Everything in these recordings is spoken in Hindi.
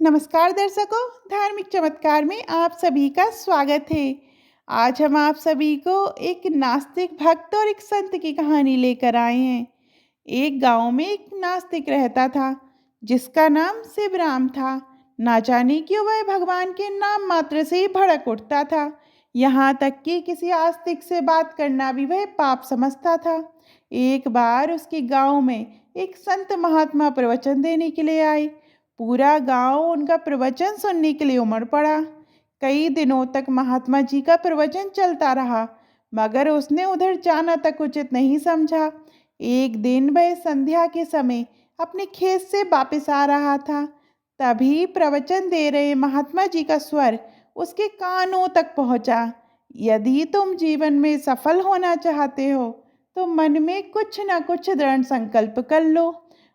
नमस्कार दर्शकों, धार्मिक चमत्कार में आप सभी का स्वागत है। आज हम आप सभी को एक नास्तिक भक्त और एक संत की कहानी लेकर आए हैं। एक गांव में एक नास्तिक रहता था, जिसका नाम शिवराम था। ना जाने क्यों वह भगवान के नाम मात्र से ही भड़क उठता था। यहाँ तक कि किसी आस्तिक से बात करना भी वह पाप समझता था। एक बार उसके गांव में एक संत महात्मा प्रवचन देने के लिए आए। पूरा गांव उनका प्रवचन सुनने के लिए उमड़ पड़ा। कई दिनों तक महात्मा जी का प्रवचन चलता रहा, मगर उसने उधर जाना तक उचित नहीं समझा। एक दिन वह संध्या के समय अपने खेत से वापस आ रहा था। तभी प्रवचन दे रहे महात्मा जी का स्वर उसके कानों तक पहुंचा। यदि तुम जीवन में सफल होना चाहते हो, तो मन में कुछ न कुछ दृढ़ संकल्प कर लो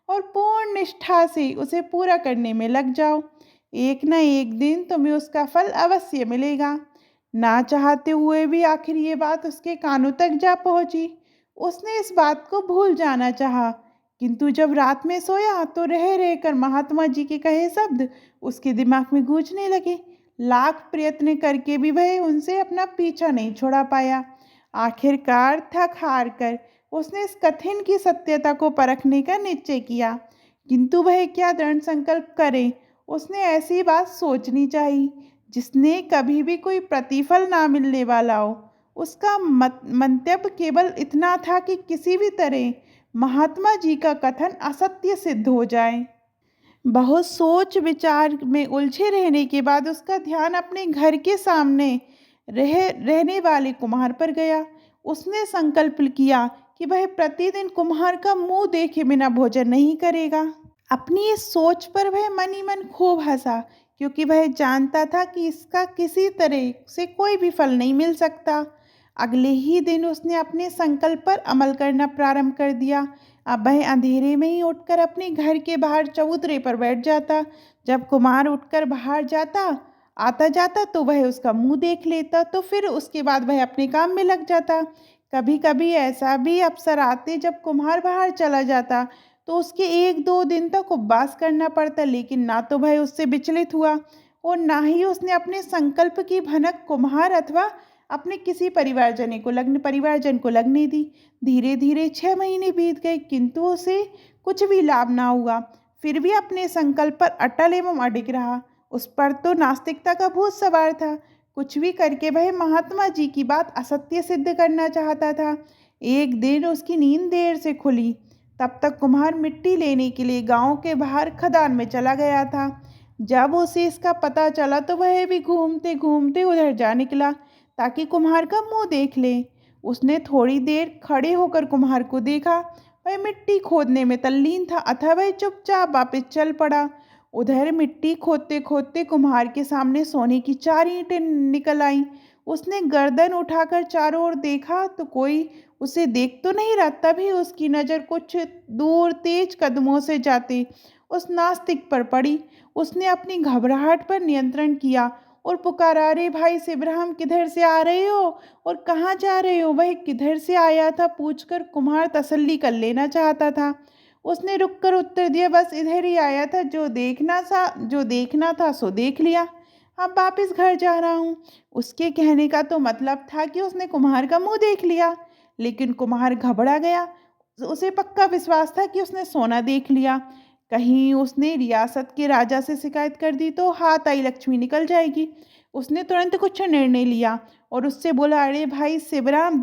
और पूर्ण निष्ठा से उसे पूरा करने में लग जाओ। एक न एक दिन तुम्हें उसका फल अवश्य मिलेगा। ना चाहते हुए भी आखिर ये बात उसके कानों तक जा पहुंची। उसने इस बात को भूल जाना चाहा, किंतु जब रात में सोया तो रह रहकर महात्मा जी के कहे शब्द उसके दिमाग में गूंजने लगे। लाख प्रयत्न करके भी वह उनसे अपना पीछा नहीं छुड़ा पाया। आखिरकार थक हार कर उसने इस कठिन की सत्यता को परखने का निश्चय किया, किंतु वह क्या दृढ़ संकल्प करे। उसने ऐसी बात सोचनी चाहिए जिसने कभी भी कोई प्रतिफल ना मिलने वाला हो। उसका मंतव्य केवल इतना था कि किसी भी तरह महात्मा जी का कथन असत्य सिद्ध हो जाए। बहुत सोच विचार में उलझे रहने के बाद उसका ध्यान अपने घर के सामने रहने वाले कुम्हार पर गया। उसने संकल्प किया कि वह प्रतिदिन कुम्हार का मुंह देखे बिना भोजन नहीं करेगा। अपनी इस सोच पर वह मन ही मन खूब हंसा, क्योंकि वह जानता था कि इसका किसी तरह से कोई भी फल नहीं मिल सकता। अगले ही दिन उसने अपने संकल्प पर अमल करना प्रारंभ कर दिया। अब वह अंधेरे में ही उठकर अपने घर के बाहर चबूतरे पर बैठ जाता। जब कुमार उठकर बाहर जाता आता जाता तो वह उसका मुंह देख लेता, तो फिर उसके बाद वह अपने काम में लग जाता। कभी कभी ऐसा भी अवसर आते जब कुम्हार बाहर चला जाता तो उसके एक दो दिन तक उपवास करना पड़ता, लेकिन ना तो वह उससे विचलित हुआ और ना ही उसने अपने संकल्प की भनक कुम्हार अथवा अपने किसी परिवारजन को लगने दी। धीरे धीरे 6 महीने बीत गए, किंतु उसे कुछ भी लाभ ना हुआ। फिर भी अपने संकल्प पर अटल एवं अडिग रहा। उस पर तो नास्तिकता का भूत सवार था। कुछ भी करके वह महात्मा जी की बात असत्य सिद्ध करना चाहता था। एक दिन उसकी नींद देर से खुली। तब तक कुम्हार मिट्टी लेने के लिए गांव के बाहर खदान में चला गया था। जब उसे इसका पता चला तो वह भी घूमते घूमते उधर जा निकला ताकि कुम्हार का मुंह देख ले। उसने थोड़ी देर खड़े होकर कुम्हार को देखा। वह मिट्टी खोदने में तल्लीन था, अतः वह चुपचाप वापस चल पड़ा। उधर मिट्टी खोदते खोदते कुम्हार के सामने सोने की 4 ईंटें निकल आईं। उसने गर्दन उठाकर चारों ओर देखा तो कोई उसे देख तो नहीं रहा। तभी उसकी नज़र कुछ दूर तेज कदमों से जाते उस नास्तिक पर पड़ी। उसने अपनी घबराहट पर नियंत्रण किया और पुकारा, अरे भाई शिवराम, किधर से आ रहे हो और कहाँ जा रहे हो। वह किधर से आया था पूछकर कुम्हार तसल्ली कर लेना चाहता था। उसने रुककर उत्तर दिया, बस इधर ही आया था, जो देखना था सो देख लिया, अब वापिस घर जा रहा हूँ। उसके कहने का तो मतलब था कि उसने कुम्हार का मुंह देख लिया, लेकिन कुम्हार घबरा गया। उसे पक्का विश्वास था कि उसने सोना देख लिया। कहीं उसने रियासत के राजा से शिकायत कर दी तो हाथ आई लक्ष्मी निकल जाएगी। उसने तुरंत कुछ निर्णय लिया और उससे बोला, अरे भाई शिवराम,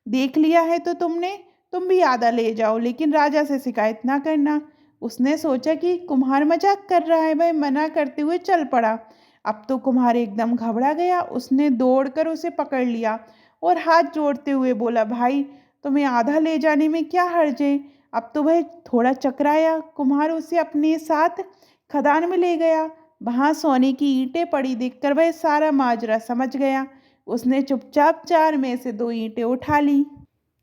देख लिया है तो तुम भी आधा ले जाओ, लेकिन राजा से शिकायत ना करना। उसने सोचा कि कुम्हार मजाक कर रहा है। वह मना करते हुए चल पड़ा। अब तो कुम्हार एकदम घबरा गया। उसने दौड़कर उसे पकड़ लिया और हाथ जोड़ते हुए बोला, भाई तुम्हें आधा ले जाने में क्या हर्ज है। अब तो वह थोड़ा चकराया। कुम्हार उसे अपने साथ खदान में ले गया। वहाँ सोने की ईंटें पड़ी देखकर वह सारा माजरा समझ गया। उसने चुपचाप 4 में से 2 ईंटें उठा ली।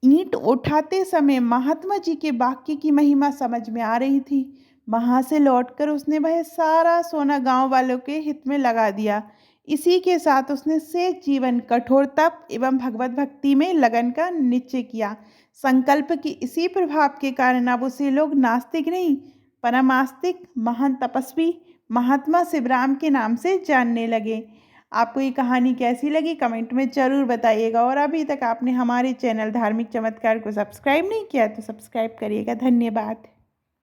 ईंट उठाते समय महात्मा जी के वाक्य की महिमा समझ में आ रही थी। वहां से लौटकर उसने वह सारा सोना गांव वालों के हित में लगा दिया। इसी के साथ उसने शेष जीवन कठोर तप एवं भगवत भक्ति में लगन का निश्चय किया। संकल्प की इसी प्रभाव के कारण अब उसे लोग नास्तिक नहीं, परमास्तिक, महान तपस्वी, महात्मा शिवराम के नाम से जानने लगे। आपको ये कहानी कैसी लगी कमेंट में ज़रूर बताइएगा और अभी तक आपने हमारे चैनल धार्मिक चमत्कार को सब्सक्राइब नहीं किया तो सब्सक्राइब करिएगा। धन्यवाद।